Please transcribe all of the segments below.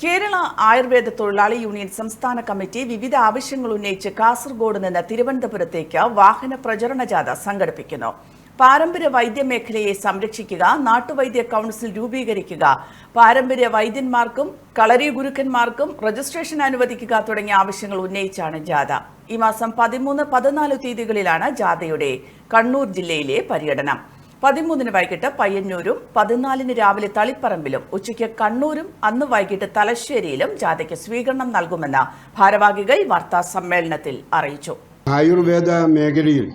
കേരള ആയുർവേദ തൊഴിലാളി യൂണിയൻ സംസ്ഥാന കമ്മിറ്റി വിവിധ ആവശ്യങ്ങൾ ഉന്നയിച്ച് കാസർഗോഡ് നിന്ന് തിരുവനന്തപുരത്തേക്ക് വാഹന പ്രചരണ ജാഥ സംഘടിപ്പിക്കുന്നു. പാരമ്പര്യ വൈദ്യമേഖലയെ സംരക്ഷിക്കുക, നാട്ടുവൈദ്യ കൌൺസിൽ രൂപീകരിക്കുക, പാരമ്പര്യ വൈദ്യന്മാർക്കും കളരി ഗുരുക്കന്മാർക്കും രജിസ്ട്രേഷൻ അനുവദിക്കുക തുടങ്ങിയ ആവശ്യങ്ങൾ ഉന്നയിച്ചാണ് ജാഥ. ഈ മാസം 13, 14 തീയതികളിലാണ് ജാഥയുടെ കണ്ണൂർ ജില്ലയിലെ പര്യടനം. 13 വൈകിട്ട് പയ്യന്നൂരും 14 രാവിലെ തളിപ്പറമ്പിലും ഉച്ചയ്ക്ക് കണ്ണൂരും അന്ന് വൈകിട്ട് തലശ്ശേരിയിലും ജാഥയ്ക്ക് സ്വീകരണം നൽകുമെന്ന് ഭാരവാഹികൾ വാർത്താ സമ്മേളനത്തിൽ അറിയിച്ചു. ആയുർവേദ മേഖലയിൽ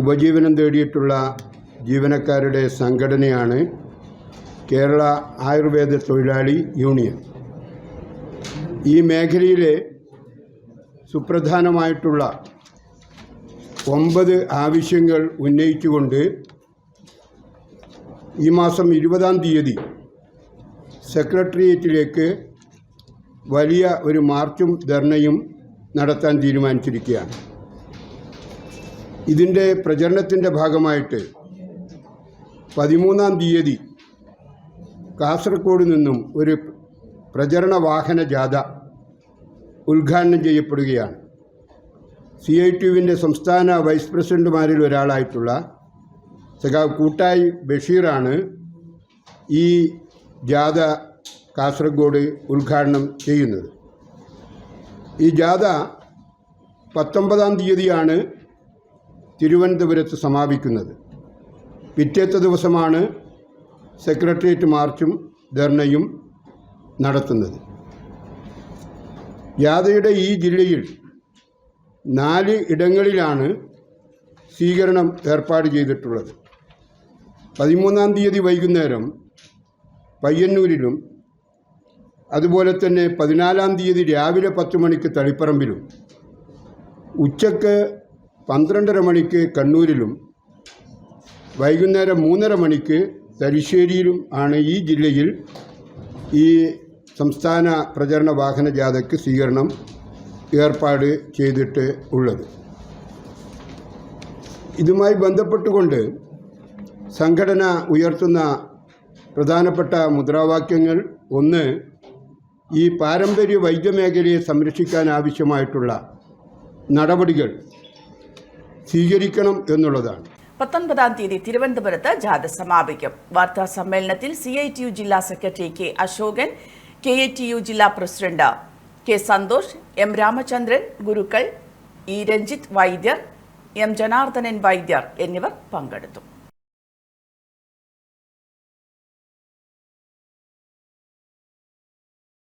ഉപജീവനം തേടിയിട്ടുള്ള ജീവനക്കാരുടെ സംഘടനയാണ് കേരള ആയുർവേദ തൊഴിലാളി യൂണിയൻ. ഈ മേഖലയിലെ സുപ്രധാനമായിട്ടുള്ള 9 ആവശ്യങ്ങൾ ഉന്നയിച്ചുകൊണ്ട് ഈ മാസം 20-ാം തീയതി സെക്രട്ടേറിയറ്റിലേക്ക് വലിയ ഒരു മാർച്ചും ധർണയും നടത്താൻ തീരുമാനിച്ചിരിക്കുകയാണ്. ഇതിൻ്റെ പ്രചരണത്തിൻ്റെ ഭാഗമായിട്ട് 13-ാം തീയതി കാസർഗോഡ് നിന്നും ഒരു പ്രചരണ വാഹന ജാഥ ഉദ്ഘാടനം ചെയ്യപ്പെടുകയാണ്. CITUവിൻ്റെ സംസ്ഥാന വൈസ് പ്രസിഡന്റുമാരിൽ ഒരാളായിട്ടുള്ള സഖാവ് കൂട്ടായി ബഷീറാണ് ഈ ജാഥ കാസർഗോഡ് ഉദ്ഘാടനം ചെയ്യുന്നത്. ഈ ജാഥ 19-ാം തീയതിയാണ് തിരുവനന്തപുരത്ത് സമാപിക്കുന്നത്. പിറ്റേത്തെ ദിവസമാണ് സെക്രട്ടേറിയറ്റ് മാർച്ചും ധർണയും നടത്തുന്നത്. ജാഥയുടെ ഈ ജില്ലയിൽ 4 ഇടങ്ങളിലാണ് സ്വീകരണം ഏർപ്പാട് ചെയ്തിട്ടുള്ളത്. 13-ാം തീയതി വൈകുന്നേരം പയ്യന്നൂരിലും, അതുപോലെ തന്നെ 14-ാം തീയതി രാവിലെ 10 മണിക്ക് തളിപ്പറമ്പിലും, ഉച്ചക്ക് 12:30 മണിക്ക് കണ്ണൂരിലും, വൈകുന്നേരം 3:30 മണിക്ക് തലശ്ശേരിയിലും ആണ് ഈ ജില്ലയിൽ ഈ സംസ്ഥാന പ്രചരണ വാഹന ജാഥയ്ക്ക് സ്വീകരണം ഏർപ്പാട് ചെയ്തിട്ട് ഉള്ളത്. ഇതുമായി ബന്ധപ്പെട്ടുകൊണ്ട് സംഘടന ഉയർത്തുന്ന പ്രധാനപ്പെട്ട മുദ്രാവാക്യങ്ങൾ: 1, ഈ പാരമ്പര്യ വൈദ്യമേഖലയെ സംരക്ഷിക്കാൻ ആവശ്യമായിട്ടുള്ള നടപടികൾ സ്വീകരിക്കണം എന്നുള്ളതാണ്. 19-ാം തീയതി തിരുവനന്തപുരത്ത് ജാഥ സമാപിക്കും. വാർത്താ സമ്മേളനത്തിൽ CITU ജില്ലാ സെക്രട്ടറി K. അശോകൻ, KATU ജില്ലാ president K. Santhosh, M. Ramachandran, ഗുരുക്കൾ E. രഞ്ജിത്ത് വൈദ്യർ, M. ജനാർദ്ദനൻ വൈദ്യർ എന്നിവർ പങ്കെടുത്തു.